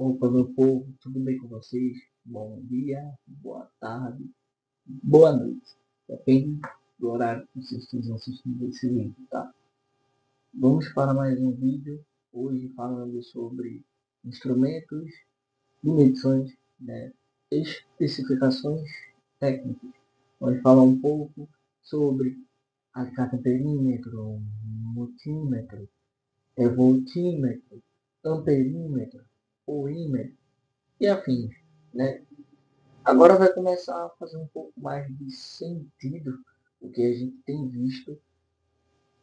Opa, meu povo, tudo bem com vocês? Bom dia, boa tarde, boa noite. Depende do horário que vocês estão assistindo esse vídeo, tá? Vamos para mais um vídeo, hoje falando sobre instrumentos e medições, né? Especificações técnicas. Vamos falar um pouco sobre alicate-perímetro, multímetro, voltímetro, amperímetro, oímetro e afins, né? Agora vai começar a fazer um pouco mais de sentido o que a gente tem visto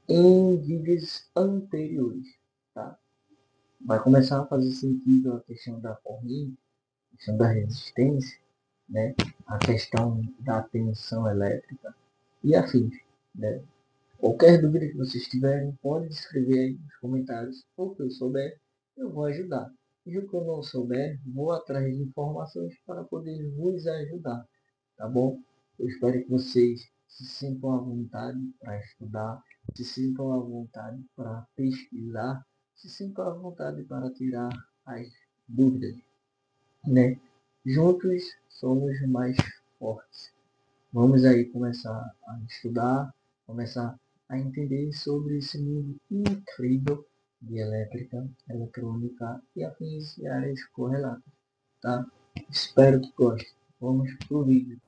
em vídeos anteriores, tá? Vai começar a fazer sentido a questão da corrente, a questão da resistência, né? A questão da tensão elétrica e afins, né? Qualquer dúvida que vocês tiverem, pode escrever aí nos comentários, ou que eu souber, eu vou ajudar. E o que eu não souber, vou atrás de informações para poder vos ajudar, tá bom? Eu espero que vocês se sintam à vontade para estudar, se sintam à vontade para pesquisar, se sintam à vontade para tirar as dúvidas, né? Juntos somos mais fortes. Vamos aí começar a estudar, começar a entender sobre esse mundo incrível de elétrica, eletrônica e afins e áreas correlatas, tá? Espero que gostem. Vamos pro vídeo.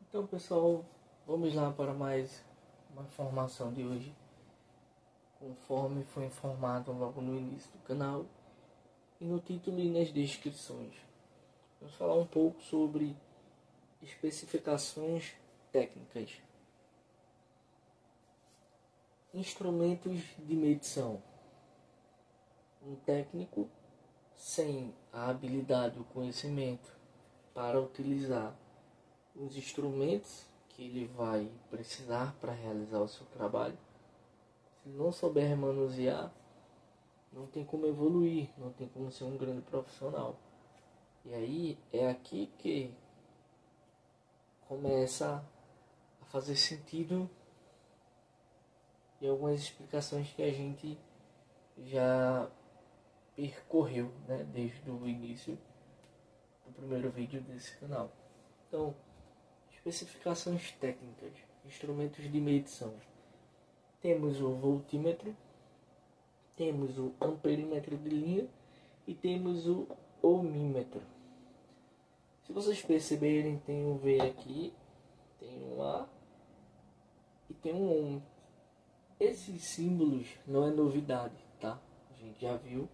Então, pessoal, vamos lá para mais uma informação de hoje. Conforme foi informado logo no início do canal e no título e nas descrições, vamos falar um pouco sobre especificações técnicas. Instrumentos de medição. Um técnico sem a habilidade ou conhecimento para utilizar os instrumentos que ele vai precisar para realizar o seu trabalho, se não souber manusear, não tem como evoluir, não tem como ser um grande profissional. E aí é aqui que começa a fazer sentido e algumas explicações que a gente já percorreu, né, desde o início do primeiro vídeo desse canal. Então, especificações técnicas, instrumentos de medição. Temos o voltímetro, temos o amperímetro de linha e temos o ohmímetro. Se vocês perceberem, tem um V aqui, tem um A e tem um OM. Esses símbolos não é novidade, tá? A gente já viu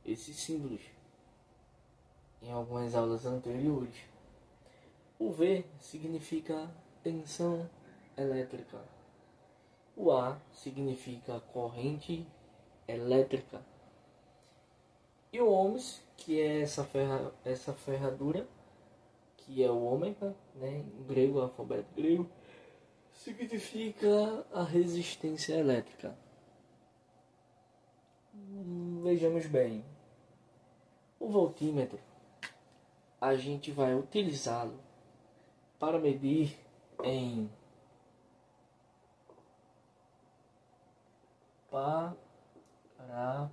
esses símbolos em algumas aulas anteriores. O V significa tensão elétrica. O A significa corrente elétrica. E o ohms, que é essa ferradura, que é o ômega, né, em grego, alfabeto grego, significa a resistência elétrica. Vejamos bem. O voltímetro, a gente vai utilizá-lo para medir em paralelo.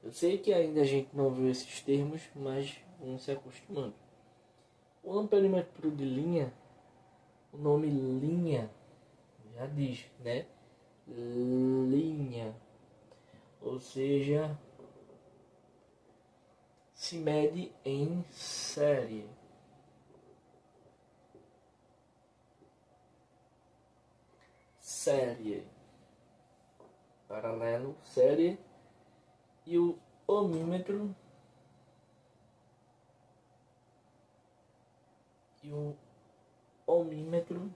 Eu sei que ainda a gente não viu esses termos, mas vamos se acostumando. O amperímetro de linha, o nome linha já diz, né? Linha, ou seja, se mede em série. Série, paralelo, série. E o ohmímetro e o ohmímetro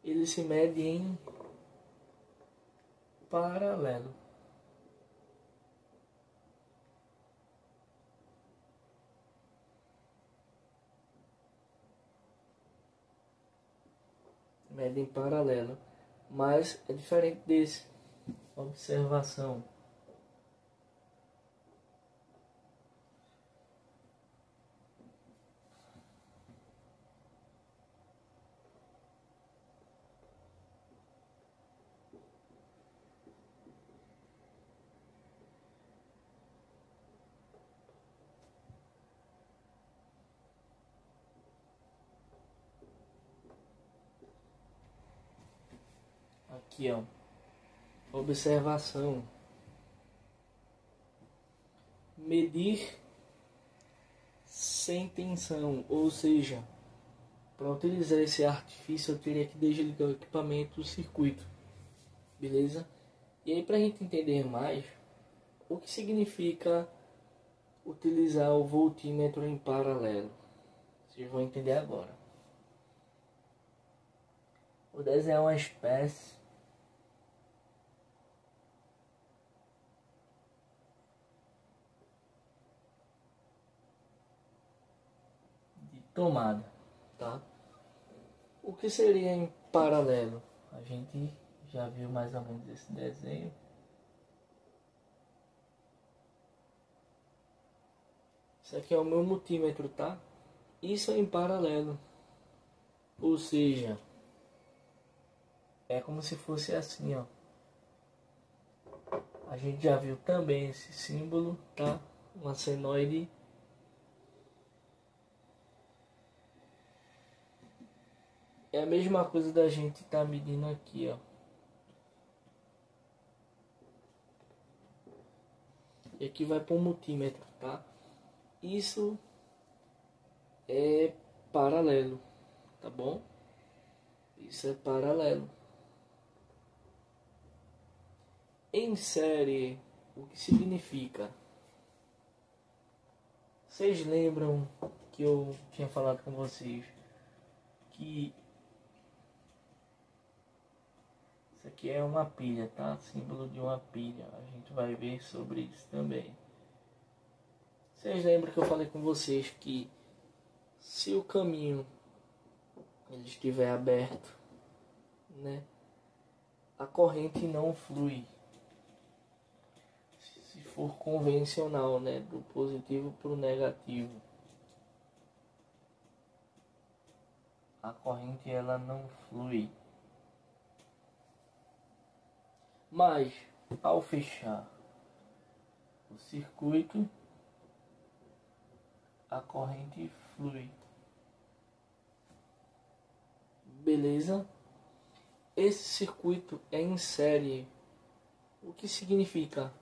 ele se mede em paralelo. Mede em paralelo, mas é diferente desse. Observação. Aqui, ó. Observação. Medir sem tensão, ou seja, para utilizar esse artifício eu teria que desligar o equipamento do circuito, beleza? E aí, para a gente entender mais o que significa utilizar o voltímetro em paralelo, vocês vão entender agora. Vou desenhar uma espécie de tomada, tá? O que seria em paralelo? A gente já viu mais ou menos esse desenho. Isso aqui é o meu multímetro, tá? Isso é em paralelo. Ou seja, é como se fosse assim, ó. A gente já viu também esse símbolo, tá? Uma senoide. É a mesma coisa da gente tá medindo aqui, ó. E aqui vai para o multímetro, tá? Isso é paralelo, tá bom? Isso é paralelo. Em série, o que significa? Vocês lembram que eu tinha falado com vocês que isso aqui é uma pilha, tá? Símbolo de uma pilha. A gente vai ver sobre isso também. Vocês lembram que eu falei com vocês que se o caminho ele estiver aberto, né, a corrente não flui. Se for convencional, né, do positivo para o negativo, a corrente ela não flui. Mas ao fechar o circuito, a corrente flui. Beleza? Esse circuito é em série. O que significa?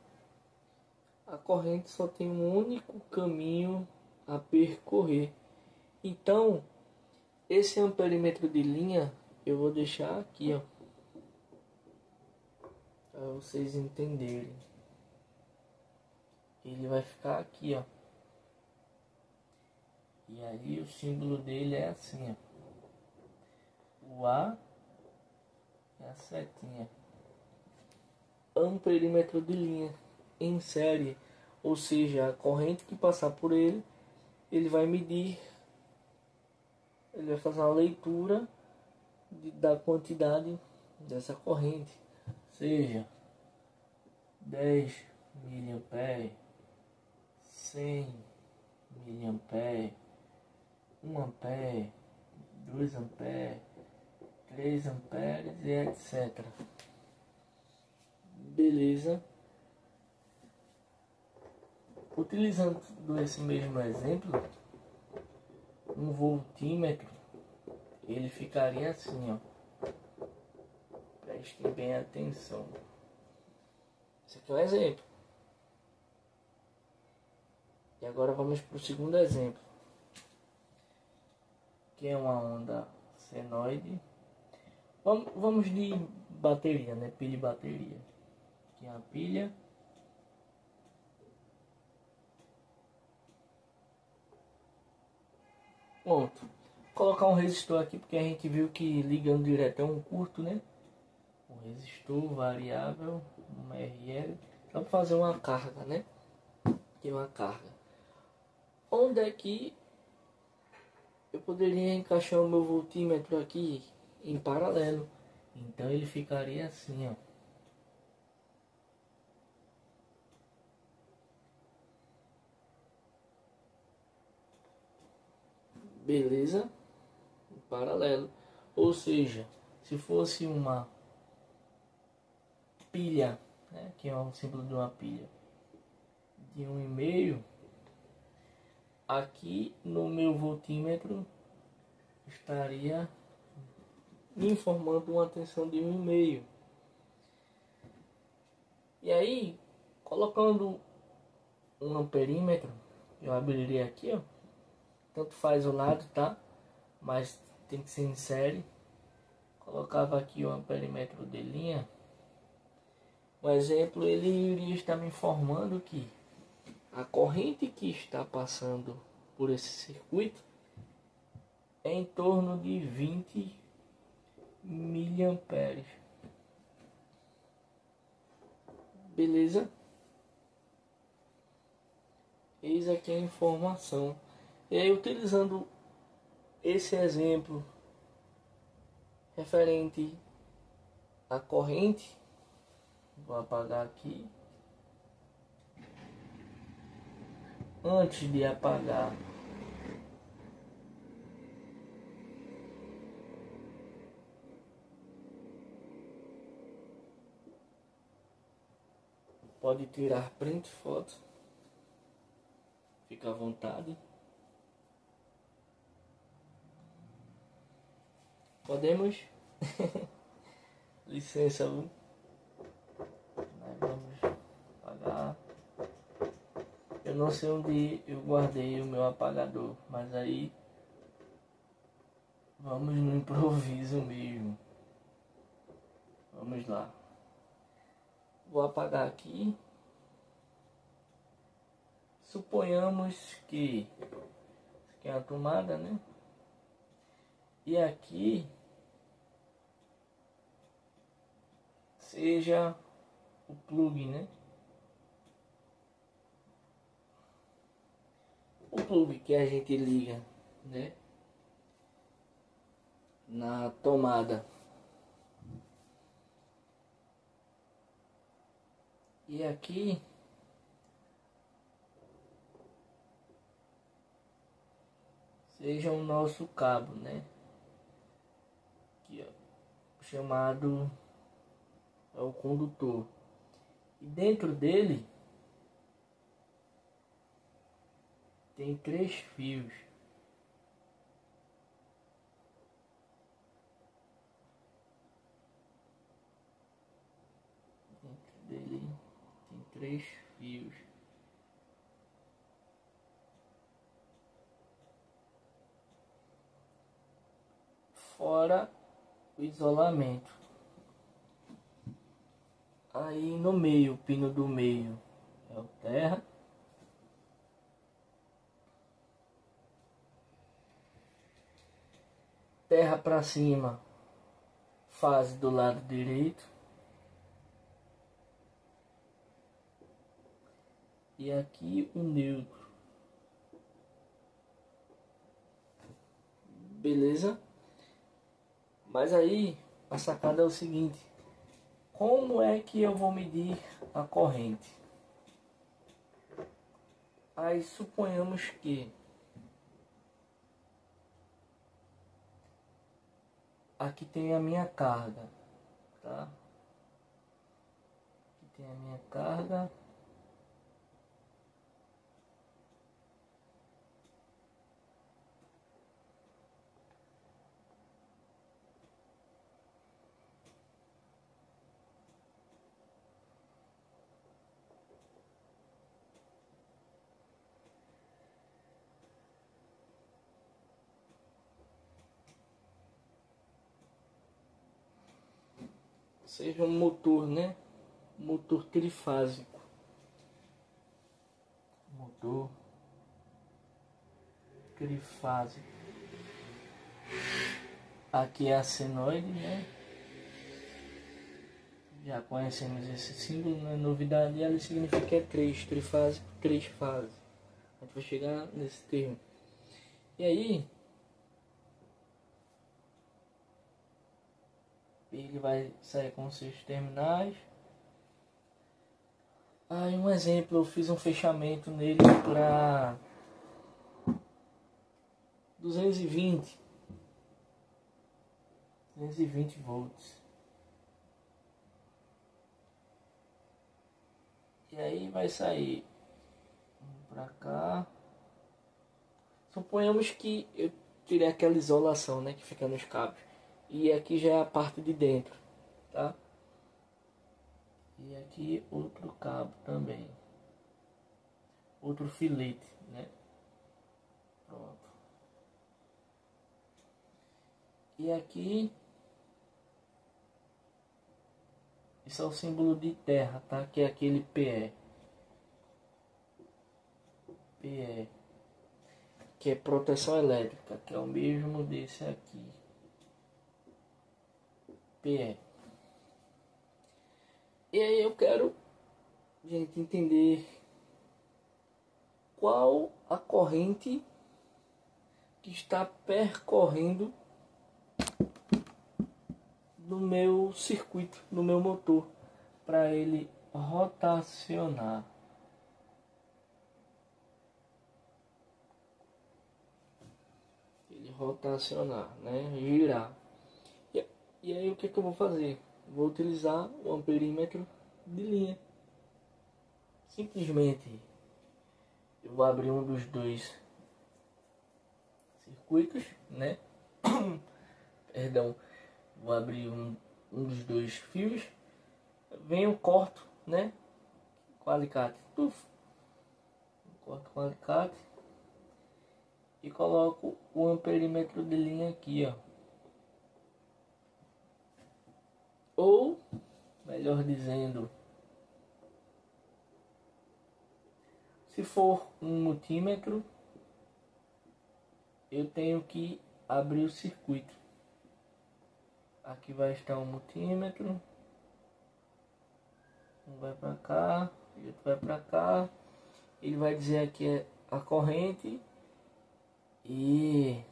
A corrente só tem um único caminho a percorrer. Então, esse amperímetro de linha eu vou deixar aqui, ó, para vocês entenderem. Ele vai ficar aqui, ó. E aí o símbolo dele é assim, ó. O A é a setinha. Amperímetro de linha em série, ou seja, a corrente que passar por ele, ele vai medir, ele vai fazer uma leitura da quantidade dessa corrente, seja 10 miliamperes, 100 miliamperes, 1 ampere, 2 amperes, 3 amperes e etc. Beleza? Utilizando esse mesmo exemplo, um voltímetro ele ficaria assim, ó. Prestem bem atenção. Esse aqui é um exemplo. E agora vamos para o segundo exemplo, que é uma onda senoide. Vamos de bateria, né? Pilha e bateria. Aqui é a pilha. Pronto. Vou colocar um resistor aqui porque a gente viu que ligando direto é um curto, né? Um resistor variável, uma RL. Só para fazer uma carga, né? Aqui é uma carga. Onde é que eu poderia encaixar o meu voltímetro aqui em paralelo? Então ele ficaria assim, ó. Beleza? Em paralelo. Ou seja, se fosse uma pilha, né, que é um símbolo de uma pilha de 1,5, aqui no meu voltímetro estaria me informando uma tensão de 1,5. E aí, colocando um amperímetro, eu abriria aqui, ó. Tanto faz o lado, tá? Mas tem que ser em série. Colocava aqui o amperímetro de linha. Um exemplo, ele iria estar me informando que a corrente que está passando por esse circuito é em torno de 20 miliamperes. Beleza? Eis aqui a informação. E aí, utilizando esse exemplo referente à corrente, vou apagar aqui. Antes de apagar, pode tirar print foto, fica à vontade. Podemos? Licença, viu? Vamos apagar. Eu não sei onde eu guardei o meu apagador, mas aí vamos no improviso mesmo. Vamos lá. Vou apagar aqui. Suponhamos que isso aqui é a tomada, né? E aqui seja o plug, né? O plug que a gente liga, né? Na tomada. E aqui seja o nosso cabo, né? Aqui, ó, chamado é o condutor. E dentro dele tem 3 fios. Dentro dele tem 3 fios. Fora o isolamento. Aí no meio, o pino do meio é o terra. Terra para cima, fase do lado direito. E aqui o neutro. Beleza? Mas aí a sacada é o seguinte: como é que eu vou medir a corrente? Aí suponhamos que aqui tem a minha carga, tá? Aqui tem a minha carga. Seja um motor, né? Motor trifásico. Motor trifásico. Aqui é a senoide, né? Já conhecemos esse símbolo, não é novidade. Ela significa que é 3, trifásico, 3 fases. A gente vai chegar nesse termo. E aí, ele vai sair com os seus terminais. Aí um exemplo, eu fiz um fechamento nele para 220 volts. E aí vai sair para cá. Suponhamos que eu tirei aquela isolação, né, que fica nos cabos. E aqui já é a parte de dentro, tá? E aqui outro cabo também. Outro filete, né? Pronto. E aqui, isso é o símbolo de terra, tá? Que é aquele PE. PE. Que é proteção elétrica, que é o mesmo desse aqui. PE. E aí eu quero, gente, entender qual a corrente que está percorrendo no meu circuito, no meu motor, para ele rotacionar. Ele rotacionar, né? Girar. E aí o que eu vou fazer? Vou utilizar o amperímetro de linha. Simplesmente eu vou abrir um dos dois circuitos, né? Perdão, vou abrir um dos dois fios, venho, corto, né? Com alicate, corto com alicate e coloco o amperímetro de linha aqui, ó. Ou, melhor dizendo, se for um multímetro, eu tenho que abrir o circuito. Aqui vai estar um multímetro. Um vai para cá, e outro vai para cá. Ele vai dizer aqui a corrente e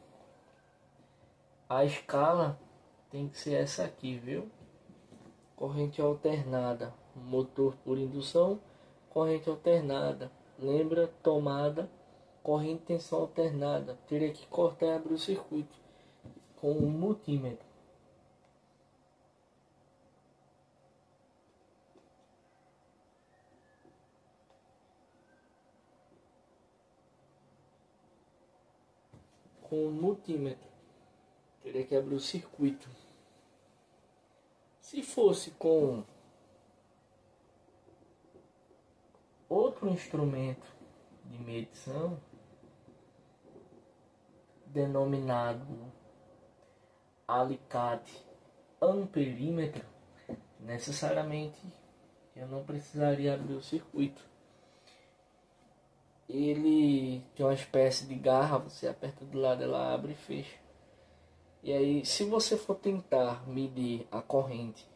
a escala tem que ser essa aqui, viu? Corrente alternada, motor por indução, corrente alternada. Lembra, tomada, corrente tensão alternada. Teria que cortar e abrir o circuito com um multímetro. Com um multímetro. Teria que abrir o circuito. Se fosse com outro instrumento de medição, denominado alicate amperímetro, necessariamente eu não precisaria abrir o circuito. Ele tem uma espécie de garra, você aperta do lado, ela abre e fecha. E aí, se você for tentar medir a corrente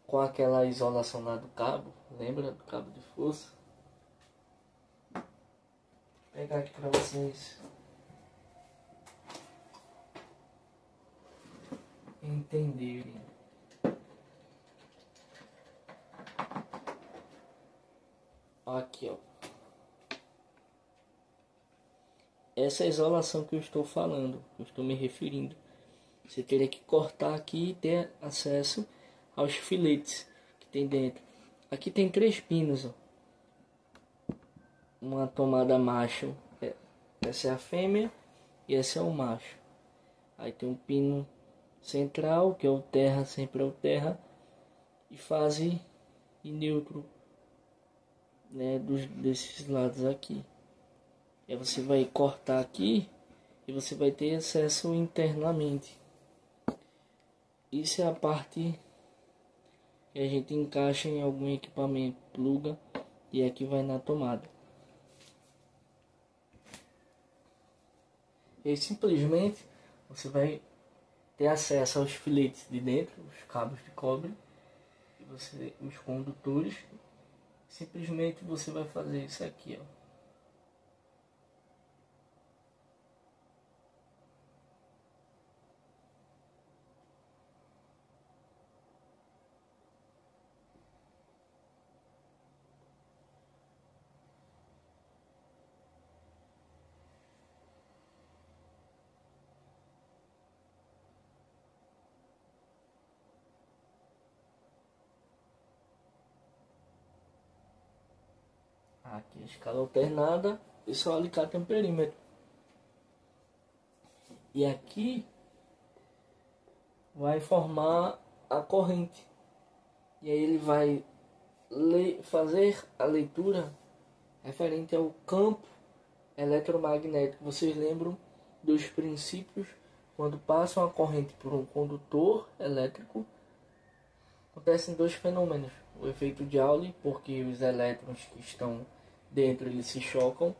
com aquela isolação lá do cabo, lembra do cabo de força? Vou pegar aqui para vocês entenderem. Aqui, ó. Essa é a isolação que eu estou falando, que eu estou me referindo. Você teria que cortar aqui e ter acesso aos filetes que tem dentro. Aqui tem 3 pinos, ó. Uma tomada macho, essa é a fêmea e esse é o macho. Aí tem um pino central, que é o terra, sempre é o terra, e fase e neutro, né, desses lados aqui. E aí você vai cortar aqui e você vai ter acesso internamente. Isso é a parte que a gente encaixa em algum equipamento, pluga e aqui vai na tomada. E aí, simplesmente você vai ter acesso aos filetes de dentro, os cabos de cobre, e os condutores. Simplesmente você vai fazer isso aqui, ó. Aqui a escala alternada, esse é o alicate amperímetro. E aqui vai formar a corrente. E aí ele vai fazer a leitura referente ao campo eletromagnético. Vocês lembram dos princípios quando passam a corrente por um condutor elétrico? Acontecem dois fenômenos: o efeito Joule, porque os elétrons que estão dentro eles se chocam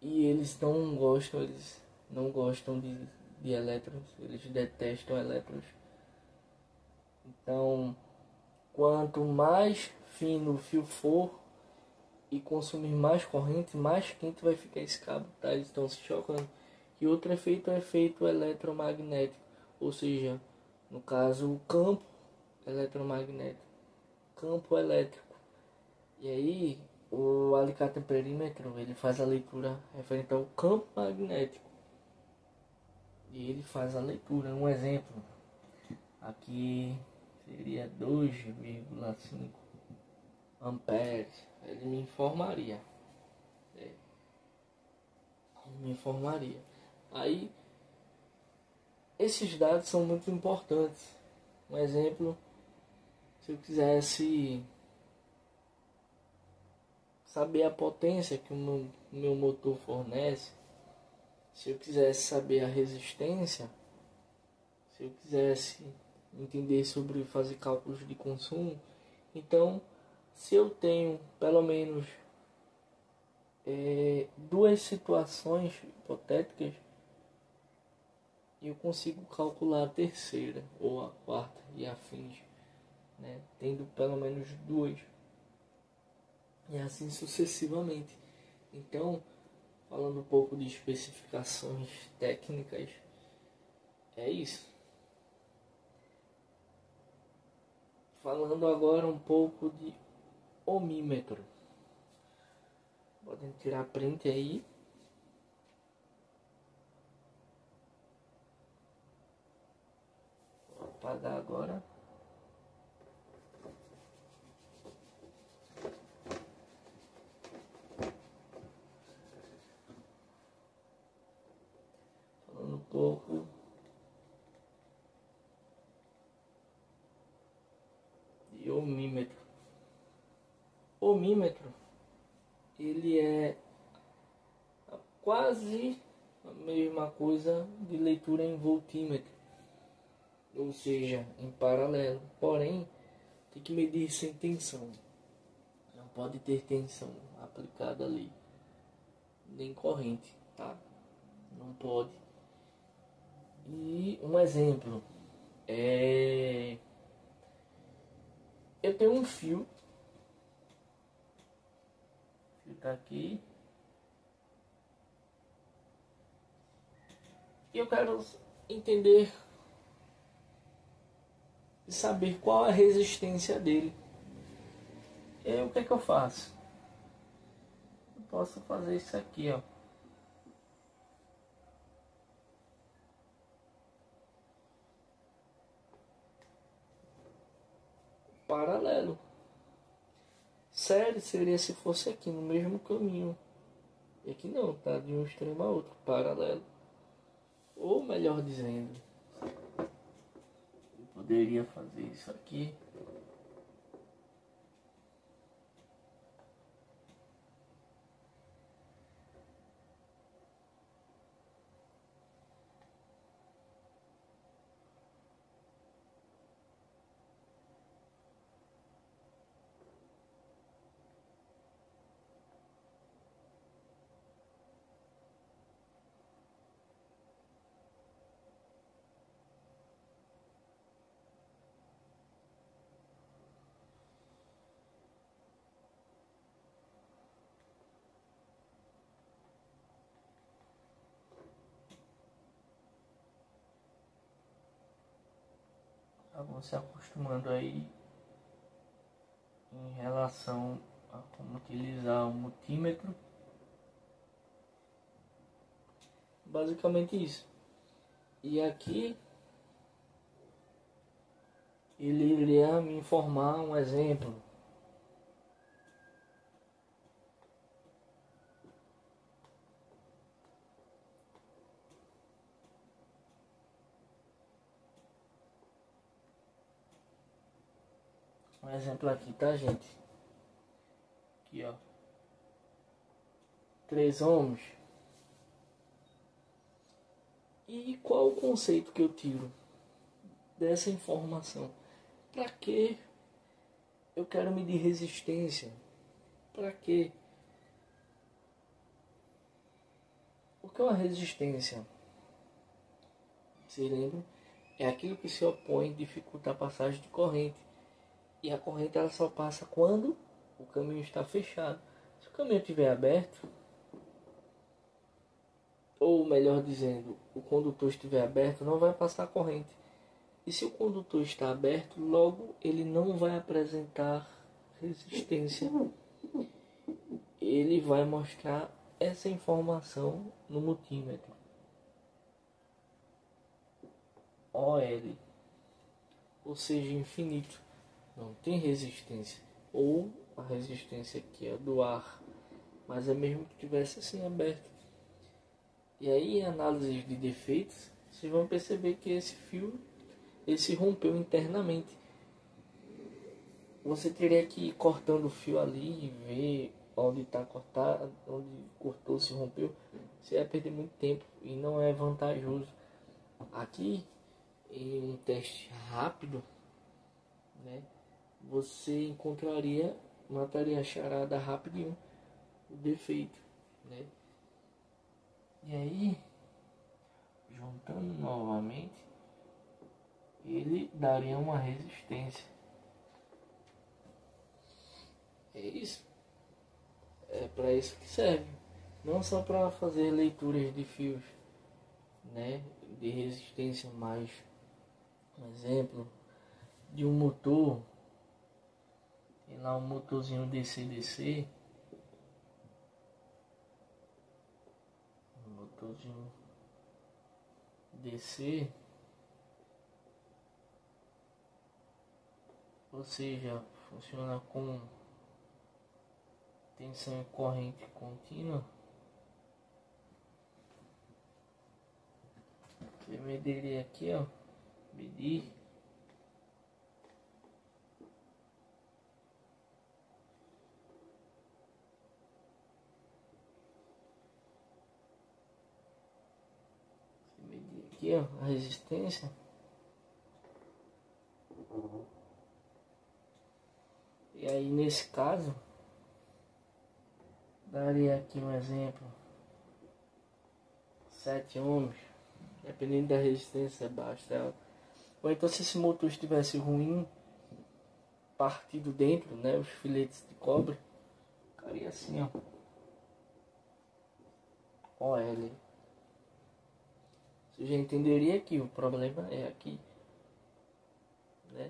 e eles não gostam de elétrons, eles detestam elétrons. Então, quanto mais fino o fio for e consumir mais corrente, mais quente vai ficar esse cabo, tá? Eles estão se chocando. E outro efeito é o efeito eletromagnético, ou seja, no caso, o campo eletromagnético, campo elétrico. E aí, o alicate amperímetro, ele faz a leitura referente ao campo magnético. E ele faz a leitura. Um exemplo, aqui seria 2,5 amperes. Ele me informaria. Me informaria. Aí, esses dados são muito importantes. Um exemplo, se eu quisesse saber a potência que o meu motor fornece, se eu quisesse saber a resistência, se eu quisesse entender sobre fazer cálculos de consumo, então, se eu tenho pelo menos duas situações hipotéticas, eu consigo calcular a terceira ou a quarta e afins, né? Tendo pelo menos duas e assim sucessivamente. Então, falando um pouco de especificações técnicas, é isso. Falando agora um pouco de ohmímetro. Podem tirar print aí. Vou apagar agora. Falando um pouco de ohmímetro. Ohmímetro, ele é quase a mesma coisa de leitura em voltímetro, ou seja, em paralelo. Porém, tem que medir sem tensão. Não pode ter tensão aplicada ali, nem corrente, tá? Não pode. E um exemplo é, eu tenho um fio, o fio tá aqui, e eu quero entender e saber qual a resistência dele. E aí, o que é que eu faço? Eu posso fazer isso aqui, ó. Paralelo. Sério seria se fosse aqui no mesmo caminho. E aqui não, tá de um extremo a outro, paralelo. Ou melhor dizendo, eu poderia fazer isso aqui. Tá, vão se acostumando aí em relação a como utilizar o multímetro. Basicamente isso. E aqui ele iria me informar um exemplo. Um exemplo aqui, tá, gente? Aqui, ó. 3 ohms. E qual o conceito que eu tiro dessa informação? Para que eu quero medir resistência? Para quê? O que é uma resistência? Vocês lembram? É aquilo que se opõe e dificulta a passagem de corrente. E a corrente ela só passa quando o caminho está fechado. Se o caminho estiver aberto, ou melhor dizendo, o condutor estiver aberto, não vai passar a corrente. E se o condutor está aberto, logo ele não vai apresentar resistência. Ele vai mostrar essa informação no multímetro. OL, ou seja, infinito. Não tem resistência. Ou a resistência aqui é do ar, mas é mesmo que tivesse assim aberto. E aí, em análise de defeitos, vocês vão perceber que esse fio ele se rompeu internamente. Você teria que ir cortando o fio ali e ver onde está cortado, onde cortou, se rompeu. Você vai perder muito tempo e não é vantajoso. Aqui, em um teste rápido, né, você encontraria, mataria a charada rapidinho o defeito, né? E aí, juntando novamente, ele daria uma resistência. É isso. É para isso que serve. Não só para fazer leituras de fios, né, de resistência, mas um exemplo de um motor. Tem lá um motorzinho DC-DC. Um motorzinho DC. Ou seja, funciona com tensão e corrente contínua. Você mediria aqui, ó. Medir. Você medir aqui, ó, a resistência. E aí nesse caso daria aqui um exemplo, 7 ohms, dependendo da resistência baixa. Ou então se esse motor estivesse ruim, partido dentro, né, os filetes de cobre, ficaria assim, ó, OL. Você já entenderia que o problema é aqui, né?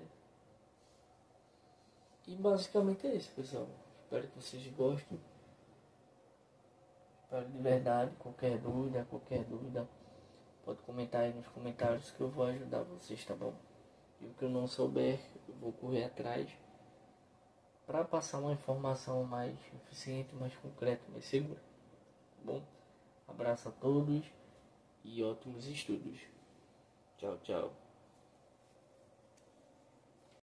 E basicamente é isso, pessoal. Espero que vocês gostem. Espero de verdade. Qualquer dúvida, pode comentar aí nos comentários que eu vou ajudar vocês, tá bom? E o que eu não souber, eu vou correr atrás para passar uma informação mais eficiente, mais concreta, mais segura. Tá bom? Abraço a todos e ótimos estudos. Tchau, tchau.